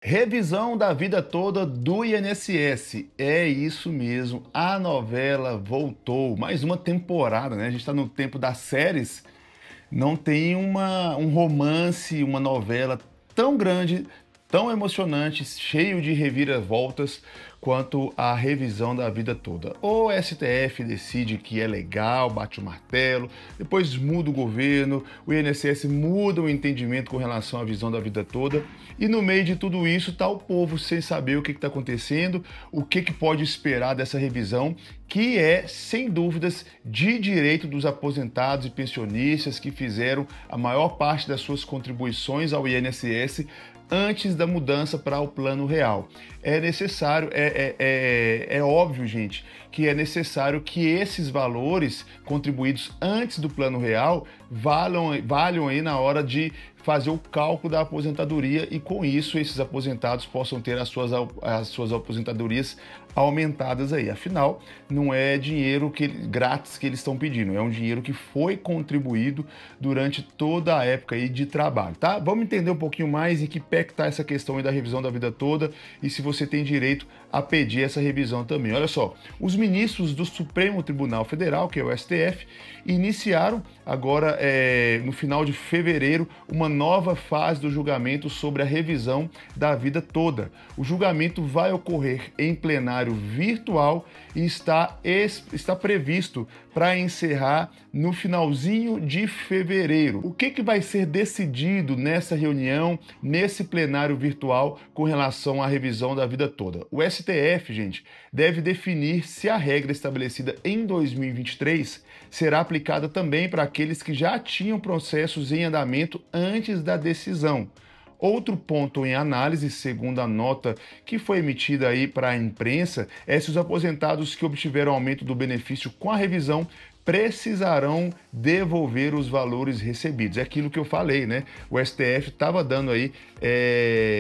Revisão da vida toda do INSS. É isso mesmo, a novela voltou. Mais uma temporada, né? A gente está no tempo das séries. Não tem um romance, uma novela tão grande, tão emocionante, cheio de reviravoltas quanto a revisão da vida toda. O STF decide que é legal, bate o martelo, depois muda o governo, o INSS muda o entendimento com relação à visão da vida toda, e no meio de tudo isso está o povo sem saber o que está acontecendo, o que pode esperar dessa revisão, que é, sem dúvidas, de direito dos aposentados e pensionistas que fizeram a maior parte das suas contribuições ao INSS antes da mudança para o plano real. É necessário, é óbvio, gente, que é necessário que esses valores contribuídos antes do plano real valham aí na hora de fazer o cálculo da aposentadoria e com isso esses aposentados possam ter as suas aposentadorias aumentadas aí. Afinal, não é dinheiro grátis que eles estão pedindo, é um dinheiro que foi contribuído durante toda a época aí de trabalho, tá? Vamos entender um pouquinho mais em que pé que está essa questão aí da revisão da vida toda e se você tem direito a pedir essa revisão também. Olha só, os ministros do Supremo Tribunal Federal, que é o STF, iniciaram agora no final de fevereiro uma nova fase do julgamento sobre a revisão da vida toda. O julgamento vai ocorrer em plenário virtual e está previsto para encerrar no finalzinho de fevereiro. O que vai ser decidido nessa reunião, nesse plenário virtual com relação à revisão da vida toda? O STF, gente, deve definir se a regra estabelecida em 2023 será aplicada também para aqueles que já tinham processos em andamento antes da decisão. Outro ponto em análise, segundo a nota que foi emitida aí para a imprensa, é se os aposentados que obtiveram aumento do benefício com a revisão precisarão devolver os valores recebidos. É aquilo que eu falei, né? O STF estava dando aí,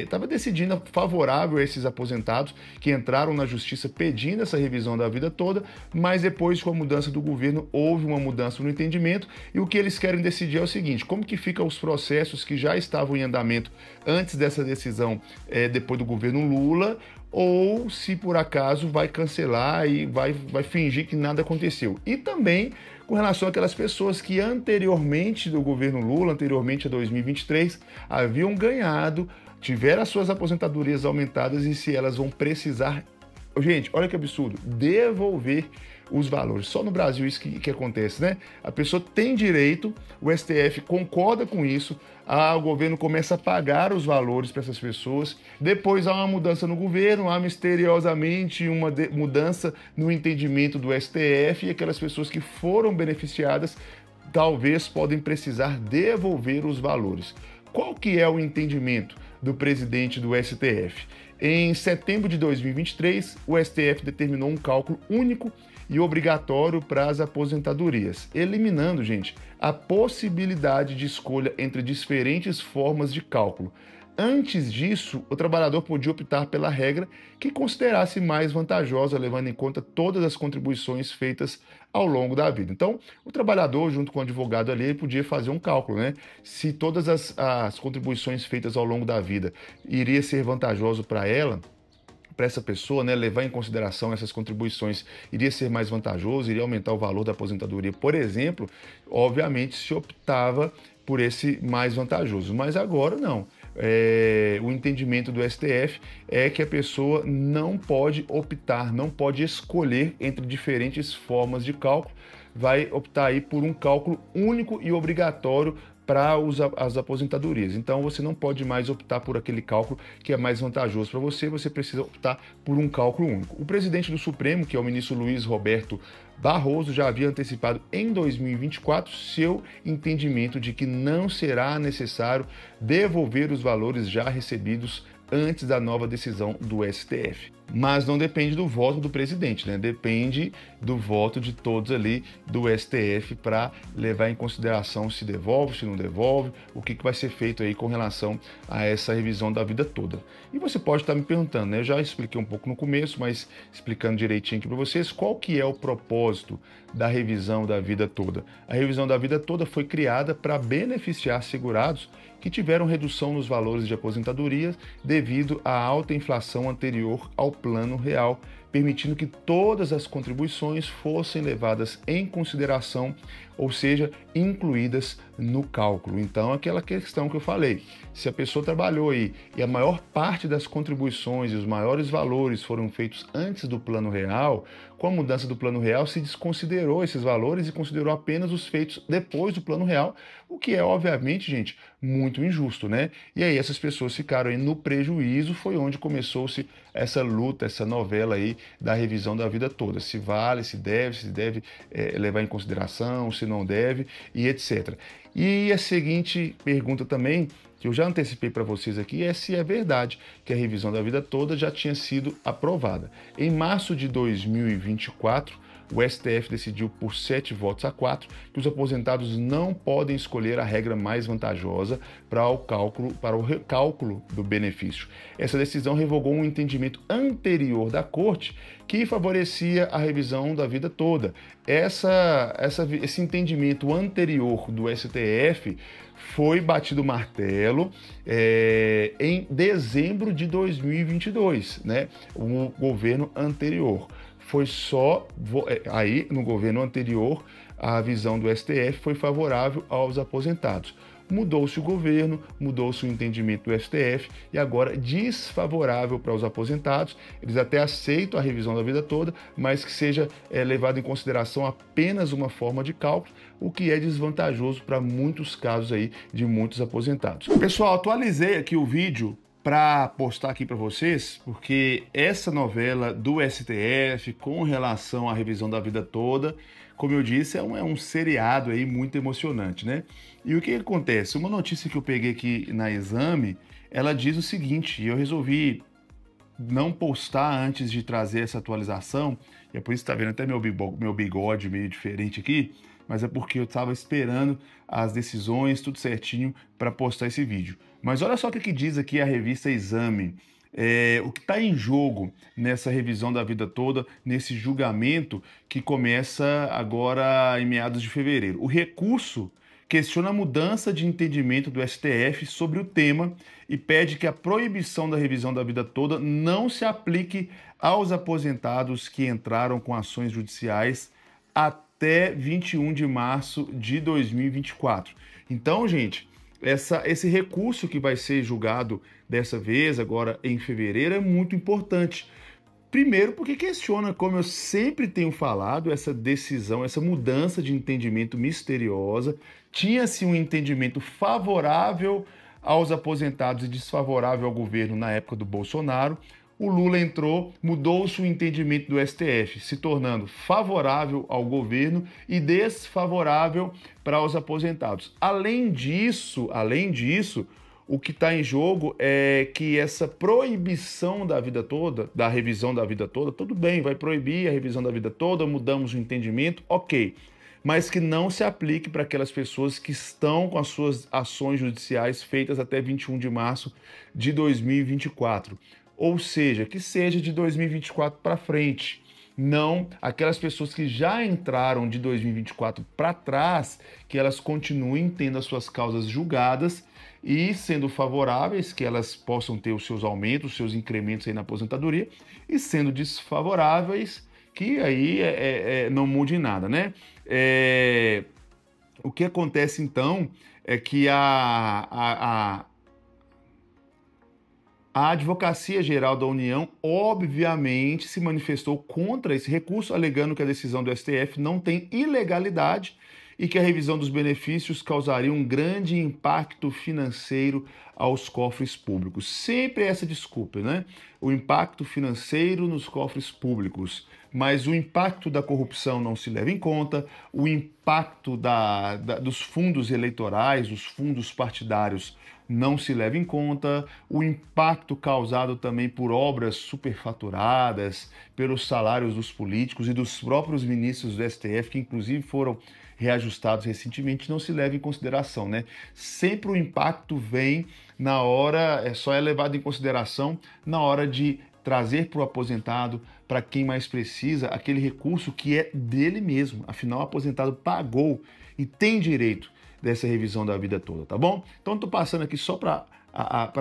estava decidindo favorável a esses aposentados que entraram na justiça pedindo essa revisão da vida toda, mas depois com a mudança do governo houve uma mudança no entendimento e o que eles querem decidir é o seguinte: como que ficam os processos que já estavam em andamento antes dessa decisão, depois do governo Lula, ou se por acaso vai cancelar e vai fingir que nada aconteceu. E também com relação àquelas pessoas que anteriormente do governo Lula, anteriormente a 2023, haviam ganhado, tiveram as suas aposentadorias aumentadas e se elas vão precisar, gente, olha que absurdo, devolver os valores. Só no Brasil isso que acontece, né? A pessoa tem direito, o STF concorda com isso, o governo começa a pagar os valores para essas pessoas, depois há uma mudança no governo, há misteriosamente uma mudança no entendimento do STF e aquelas pessoas que foram beneficiadas talvez podem precisar devolver os valores. Qual que é o entendimento do presidente do STF? Em setembro de 2023, o STF determinou um cálculo único e obrigatório para as aposentadorias, eliminando, gente, a possibilidade de escolha entre diferentes formas de cálculo. Antes disso, o trabalhador podia optar pela regra que considerasse mais vantajosa, levando em conta todas as contribuições feitas ao longo da vida. Então, o trabalhador, junto com o advogado ali, ele podia fazer um cálculo, né? Se todas as contribuições feitas ao longo da vida iria ser vantajoso para essa pessoa, né, levar em consideração essas contribuições, iria ser mais vantajoso, iria aumentar o valor da aposentadoria, por exemplo, obviamente se optava por esse mais vantajoso, mas agora não. O entendimento do STF é que a pessoa não pode optar, não pode escolher entre diferentes formas de cálculo, vai optar aí por um cálculo único e obrigatório para as aposentadorias. Então você não pode mais optar por aquele cálculo que é mais vantajoso para você, você precisa optar por um cálculo único. O presidente do Supremo, que é o ministro Luiz Roberto Barroso, já havia antecipado em 2024 seu entendimento de que não será necessário devolver os valores já recebidos antes da nova decisão do STF. Mas não depende do voto do presidente, né? Depende do voto de todos ali do STF para levar em consideração se devolve, se não devolve, o que vai ser feito aí com relação a essa revisão da vida toda. E você pode estar me perguntando, né? Eu já expliquei um pouco no começo, mas explicando direitinho aqui para vocês, qual que é o propósito da revisão da vida toda? A revisão da vida toda foi criada para beneficiar segurados que tiveram redução nos valores de aposentadoria devido à alta inflação anterior ao Plano Real, permitindo que todas as contribuições fossem levadas em consideração, ou seja, incluídas no cálculo. Então, aquela questão que eu falei, se a pessoa trabalhou aí e a maior parte das contribuições e os maiores valores foram feitos antes do Plano Real, com a mudança do Plano Real se desconsiderou esses valores e considerou apenas os feitos depois do Plano Real, o que é, obviamente, gente, muito injusto, né? E aí essas pessoas ficaram aí no prejuízo, foi onde começou-se essa luta, essa novela aí da revisão da vida toda, se vale, se deve levar em consideração, se não deve e etc. E a seguinte pergunta também, que eu já antecipei para vocês aqui, é se é verdade que a revisão da vida toda já tinha sido aprovada. Em março de 2024, o STF decidiu por 7 votos a 4 que os aposentados não podem escolher a regra mais vantajosa para o recálculo do benefício. Essa decisão revogou um entendimento anterior da Corte que favorecia a revisão da vida toda. Esse entendimento anterior do STF foi batido o martelo em dezembro de 2022, né? O governo anterior. Foi só aí no governo anterior a visão do STF foi favorável aos aposentados. Mudou-se o governo, mudou-se o entendimento do STF e agora desfavorável para os aposentados. Eles até aceitam a revisão da vida toda, mas que seja levado em consideração apenas uma forma de cálculo, o que é desvantajoso para muitos casos aí de muitos aposentados. Pessoal, atualizei aqui o vídeo para postar aqui para vocês, porque essa novela do STF com relação à revisão da vida toda, como eu disse, é um seriado aí muito emocionante, né? E o que acontece? Uma notícia que eu peguei aqui na Exame, ela diz o seguinte, e eu resolvi não postar antes de trazer essa atualização, e é por isso que tá vendo até meu bigode meio diferente aqui, mas é porque eu estava esperando as decisões, tudo certinho, para postar esse vídeo. Mas olha só o que diz aqui a revista Exame. O que está em jogo nessa revisão da vida toda, nesse julgamento que começa agora em meados de fevereiro. O recurso questiona a mudança de entendimento do STF sobre o tema e pede que a proibição da revisão da vida toda não se aplique aos aposentados que entraram com ações judiciais até 21 de março de 2024. Então, gente, esse recurso que vai ser julgado dessa vez, agora em fevereiro, é muito importante. Primeiro, porque questiona, como eu sempre tenho falado, essa decisão, essa mudança de entendimento misteriosa. Tinha-se um entendimento favorável aos aposentados e desfavorável ao governo na época do Bolsonaro. O Lula entrou, mudou-se o entendimento do STF, se tornando favorável ao governo e desfavorável para os aposentados. Além disso, o que está em jogo é que essa proibição da vida toda, da revisão da vida toda, tudo bem, vai proibir a revisão da vida toda, mudamos o entendimento, ok, mas que não se aplique para aquelas pessoas que estão com as suas ações judiciais feitas até 21 de março de 2024. Ou seja, que seja de 2024 para frente. Não aquelas pessoas que já entraram de 2024 para trás, que elas continuem tendo as suas causas julgadas e sendo favoráveis, que elas possam ter os seus aumentos, os seus incrementos aí na aposentadoria, e sendo desfavoráveis, que aí não mude nada, né? O que acontece então é que a Advocacia Geral da União, obviamente, se manifestou contra esse recurso, alegando que a decisão do STF não tem ilegalidade e que a revisão dos benefícios causaria um grande impacto financeiro aos cofres públicos. Sempre essa desculpa, né? O impacto financeiro nos cofres públicos. Mas o impacto da corrupção não se leva em conta, o impacto dos fundos eleitorais, dos fundos partidários, não se leva em conta, o impacto causado também por obras superfaturadas, pelos salários dos políticos e dos próprios ministros do STF, que inclusive foram reajustados recentemente, não se leva em consideração, né? Sempre o impacto vem na hora, só é levado em consideração na hora de trazer para o aposentado, para quem mais precisa, aquele recurso que é dele mesmo. Afinal, o aposentado pagou e tem direito dessa revisão da vida toda, tá bom? Então, estou passando aqui só para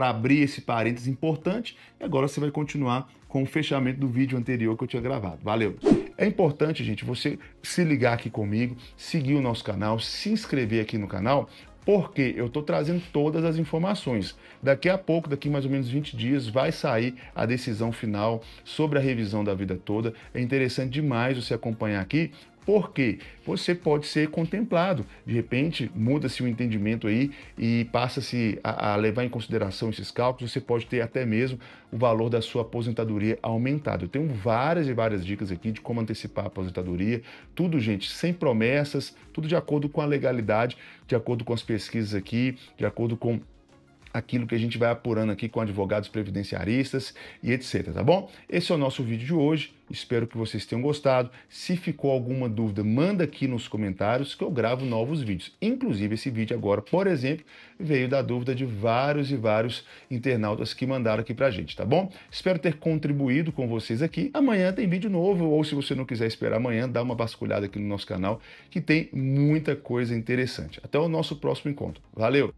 abrir esse parênteses importante e agora você vai continuar com o fechamento do vídeo anterior que eu tinha gravado. Valeu! É importante, gente, você se ligar aqui comigo, seguir o nosso canal, se inscrever aqui no canal, porque eu estou trazendo todas as informações. Daqui a pouco, daqui mais ou menos 20 dias, vai sair a decisão final sobre a revisão da vida toda. É interessante demais você acompanhar aqui, porque você pode ser contemplado. De repente, muda-se o entendimento aí e passa-se a levar em consideração esses cálculos. Você pode ter até mesmo o valor da sua aposentadoria aumentado. Eu tenho várias e várias dicas aqui de como antecipar a aposentadoria. Tudo, gente, sem promessas, tudo de acordo com a legalidade, de acordo com as pesquisas aqui, de acordo com aquilo que a gente vai apurando aqui com advogados previdenciaristas e etc, tá bom? Esse é o nosso vídeo de hoje, espero que vocês tenham gostado. Se ficou alguma dúvida, manda aqui nos comentários que eu gravo novos vídeos. Inclusive esse vídeo agora, por exemplo, veio da dúvida de vários e vários internautas que mandaram aqui pra gente, tá bom? Espero ter contribuído com vocês aqui. Amanhã tem vídeo novo, ou se você não quiser esperar amanhã, dá uma vasculhada aqui no nosso canal, que tem muita coisa interessante. Até o nosso próximo encontro. Valeu!